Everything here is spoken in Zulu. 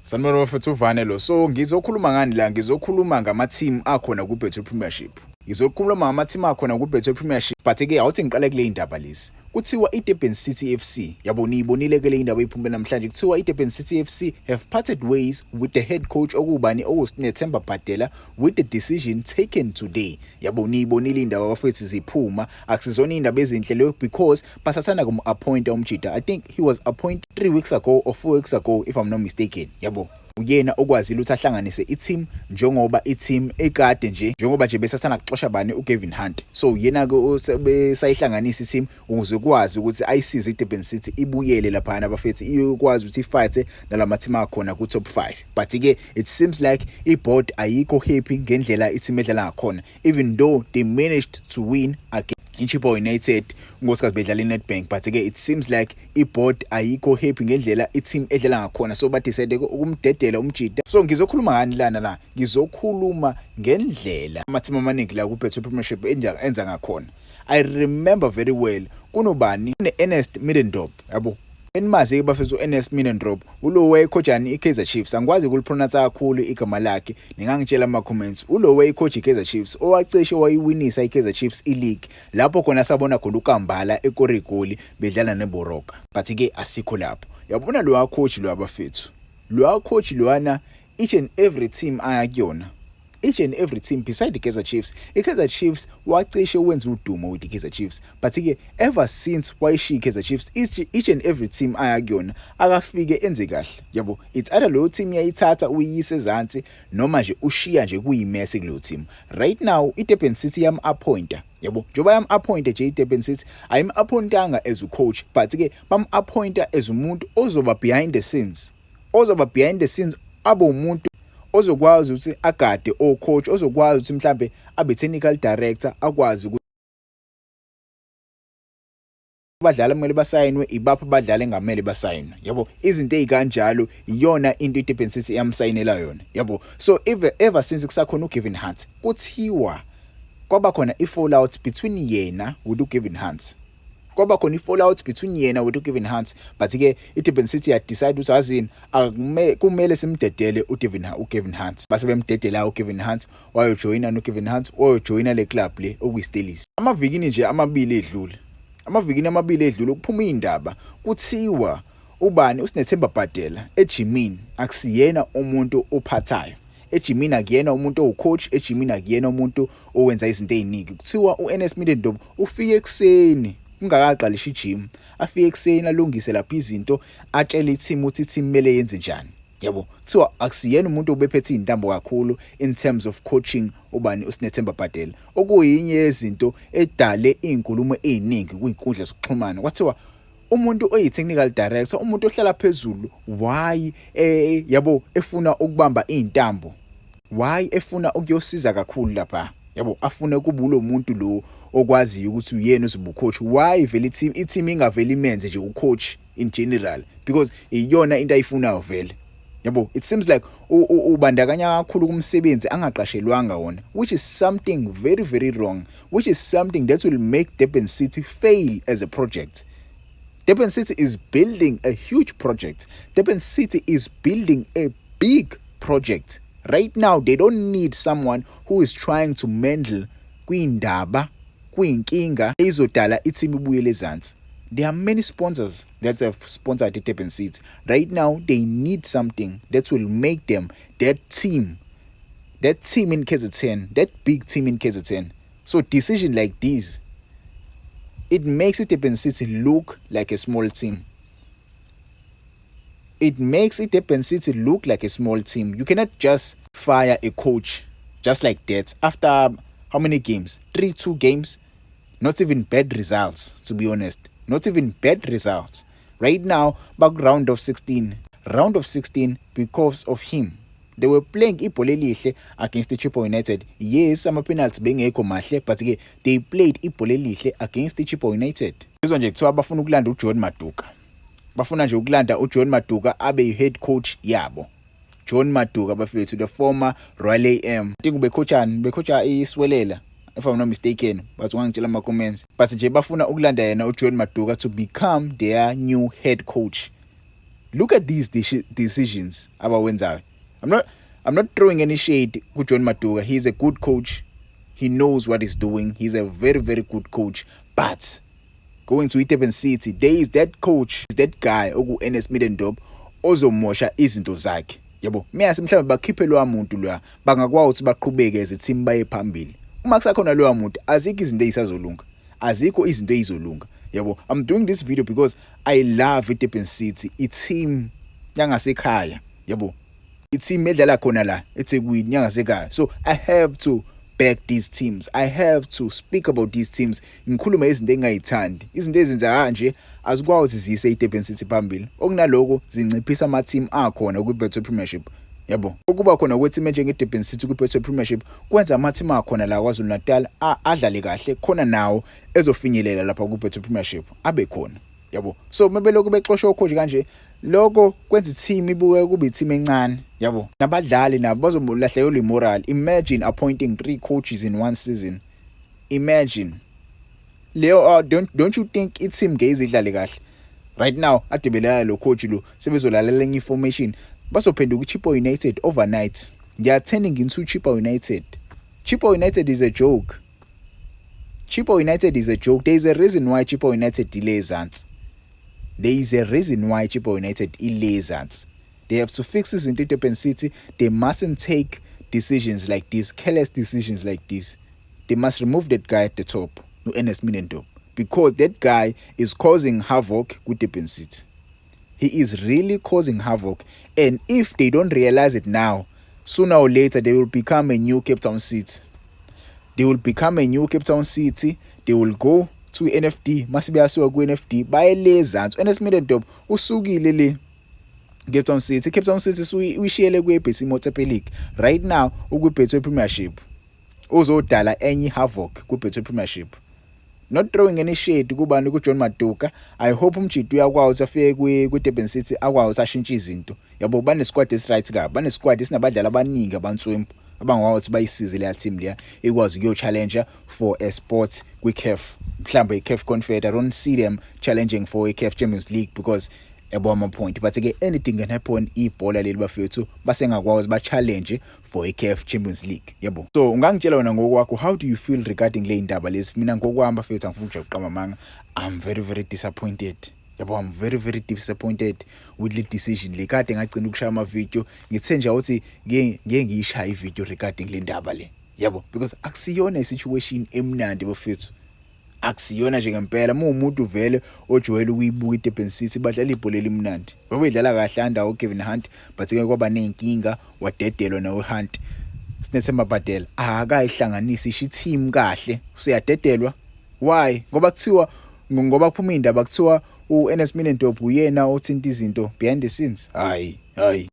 Sanibona bafethu uVanelo. So ngizokhuluma ngani la? Ngizokhuluma ngama-team akhona ku-Betway Premiership. Ngizokhuluma ngama-team akhona ku-Betway Premiership. But-ke awuthi ngiqale kule indaba lezi. Kuthiwa i-Durban City FC, yabo niyibonile ke le indaba eyiphumile namhlanje. Kuthiwa i-Durban City FC have parted ways with the head coach okubani oSinethemba Bhatela with the decision taken today. Yabo niyibonile indaba bafethu ziphuma. Akusizona indaba ezinhle leyo because basathanda kum-appoint umjida. I think he was appointed 3 weeks ago or 4 weeks ago if I'm not mistaken. Yabo uyena okwazile ukuthi ahlanganise i-team njengoba i-team ekade njengoba nje besathana kuxosha bani uGavin Hunt. So yena ke osayihlanganisa i-team ukuze kwazi ukuthi ayisize iDurban City ibuyele lapha abafethu iyokwazi ukuthi ifight nalama team akhona ku top 5. But ke it seems like i-board ayikho happy ngendlela i-team edlala ngakhona, even though they managed to win against Chippa United ngosikazi bedlala iNedbank. But ke it seems like i-board ayikho happy ngendlela i-team edlala ngakhona, so badecide ukumdedela umjida. So ngizokhuluma ngani lana la? Ngizokhuluma ngendlela ama-team amaningi la ku-Betway Premiership enza ngakhona. I remember very well kunobani Ernest Middendorp, yabo enimazi ke bafethu Ernest Middendorp ulo wayecoachani iKaizer Chiefs. Angikwazi ukulipronounce kakhulu igama lakhe, ningangitshela ama comments. Ulo wayecoach iKaizer Chiefs owacishe wayiwinisa iKaizer Chiefs ileague lapho khona sabona khona uKambala eKorigoli bedlala neBoroka. But ke asikho lapho. Yabona lo coach lo abafethu, lo coach loana each and every team ayakuyona, each and every team beside the Kaizer Chiefs. iKaizer Chiefs wacishe wenza udumo with the Kaizer Chiefs. But ke ever since wayishiya iKaizer Chiefs, each and every team ayakuyona akafike enze kahle. Yabo it's either lo team yayithatha uyise ezantsi noma nje ushiya nje kuyimese kulo team. Right now iDurban City appointer, yabo njoba appointer nje iDurban City appointanga as a coach, but ke appointer as umuntu ozoba behind the scenes, abo umuntu ozokwazi ukuthi agade coach, ozokwazi ukuthi mhlambe abe technical director, akwazi ukuthi abadlali kumele basayinwe ibapha abadlali engamele basayinwe. Yabo izinto ezikanjalo iyona into iDurban City yamsayinela yona. Yabo so ever since kusakhona uGavin Hunt kuthiwa kwaba khona i-fallout between yena with uGavin Hunt. Kwaba khona i-fallout between yena with uGavin Hunt. But ke iDurban City ya decide ukuthi azini kumele simdedele uGavin Hunt. Base bemdedela uGavin Hunt wayojoina noGavin Hunt wayojoina le club le okuyiSteelers. Amavikini nje amabili edlule kuphuma indaba kuthiwa ubani uSinethemba Bhatela eGymini akusiyena umuntu ophathayo, eGymini akuyena umuntu owucoach, eGymini akuyena umuntu owenza izinto eziningi. Kuthiwa uErnest Middendorp ufike ekseni kungakaqalisha igym, afike ekseni alungise lapha izinto, atshela i-team ukuthi i-team mele yenze njani. Yabo kuthiwa akusiyena umuntu obephethe intambo kakhulu in terms of coaching ubani uSinethemba Bhatela, okuyinye yezinto edale izinkulumo eziningi kwinkundla zokuxhumana. Kwathiwa umuntu oyi-technical director, umuntu ohlala phezulu, why yabo efuna ukubamba izintambo, why efuna ukuyosiza kakhulu lapha, yabo afuna kubulo umuntu lo okwazi ukuthi uyena uzoba coach. Why vele i-team ingaveli imenze nje ucoach in general, because iyona into ayifunayo vele. Yabo it seems like ubandakanya kakhulu kumsebenzi angaqashelwanga wona, which is something very very wrong, which is something that will make Durban City fail as a project. Durban City is building a huge project. Durban City is building a big project. Right now they don't need someone who is trying to mendle kwindaba kwinkinga ezodala i-team ibuyele ezantsi. There are many sponsors that have sponsored the Durban City. Right now they need something that will make them that team in KZN, that big team in KZN. So decision like this, it makes it Durban City look like a small team. It makes it Durban City look like a small team. You cannot just fire a coach just like that after how many games? 2 games. Not even bad results, to be honest. Not even bad results. Right now, back round of 16 because of him. They were playing ibhola elihle against the Chippa United. Yes, ama penalties bengekho mahle, but they played ibhola elihle against the Chippa United. Izwa nje kuthiwa bafuna ukulanda uJohn Maduka. Bafuna nje ukulanda uJohn Maduka abe head coach yabo. John Maduka bafethu, the former Royal AM. I think becoacha iSwelela if I'm not mistaken, but wangitshela ama comments. But nje bafuna ukulanda yena uJohn Maduka to become their new head coach. Look at these decisions abawenzayo. I'm not throwing any shade ku John Maduka. He's a good coach. He knows what he's doing. He's a very, very good coach. But going to Durban City, there is that coach, is that guy oku Ernest Middendorp ozomosha izinto zakhe. Yabo, miyasi mhlawumbe bakhiphe lo muntu lo bangakwazi ukuthi baqhubeke as team baye phambili. Uma kusakhona lo muntu azikho izinto ezisazolunga. Azikho izinto ezizolunga. Yabo, I'm doing this video because I love Durban City. I-team yangasekhaya. Yabo. I-team edlala khona la eThekwini yangasekhaya. So I have to back these teams. I have to speak about these teams. Ngikhuluma izinto engayithandi. Izinto ezenza nje azikwazi zise iDurban City phambili. Okunaloko zinciphisa ama team akhona kwiBetway Premiership. Yabo. Ukuba khona kweteam njengeDurban City kwiBetway Premiership kwenza ama team akhona la KwaZulu Natal adlale kahle khona nawo ezofinyelela lapha kwiBetway Premiership abe khona. Yabo. So mebeloko bexoshwa coach kanje lokho kwenza team ibuke kuba team encane. Yabo. Nabadlali nabo bazomlahlekela imoral. Imagine appointing 3 coaches in one season. Imagine. Leo don't you think i-team ngezidlale kahle? Right now adebelana lo coach lo sebezolalela information bazophenduka uChippa United overnight. They are turning into Chippa United. Chippa United is a joke. Chippa United is a joke. There is a reason why Chippa United delays that. There is a reason why Chippa United delays that. They have to fix this in Durban City. They mustn't take decisions like this, careless decisions like this. They must remove that guy at the top, no Ernest Middendorp, because that guy is causing havoc with Durban City. He is really causing havoc, and if they don't realize it now, sooner or later they will become a new Cape Town City. They will become a new Cape Town City. They will go to NFD. Masibe asuka ku NFD bayelezansi. Ernest Middendorp usukile le Cape Town City. Cape Town City uyishiyele kweBC Motor League. Right now ukwiBetway Premiership. Uzodala enye havoc kwiBetway Premiership. Not throwing any shade kubani ku John Maduka. I hope umjidi uyakwazi afike ku Durban City akwazi ashintshe izinto. Yabo bane squad esright ka. Bane squad esinabadlali abaningi abantswempu abangwathi bayisize le team leya ikwazi kuyo challenger for a sport kwiCAF. Mhlambe iCAF Confederation. I don't see them challenging for a CAF Champions League because my point. But again, anything can happen ibhola leli bafethu basengakwazi ba challenge for a CAF Champions League. Yabo. So ungangitshela wena ngokwakho, how do you feel regarding le indaba lezi? Mina ngokwami bafethu angifuna ukuqhama manga. I'm very disappointed. Yabo, I'm very disappointed with the decision. Le kade ngagcina ukushaya ama video. Ngithe nje ukuthi ngeke ngiyishaya ivideo regarding le ndaba le. Yabo, because akusiyona isituation emnandi bafethu. Akusiyona nje ngempela umuntu vele ojwayele ukuyibuka iDurban City badlala ibhola elimnandi. Babedlala kahle andawo Kevin Hunt but ke kwaba nenkinga wadedelwa nawe Hunt. Sinethemba Bhadela akayihlanganisa ishi team kahle useyadedelwa. Why? Ngoba kuphuma indaba kuthiwa uErnest Middendorp uyena othinta izinto behind the scenes. Hayi.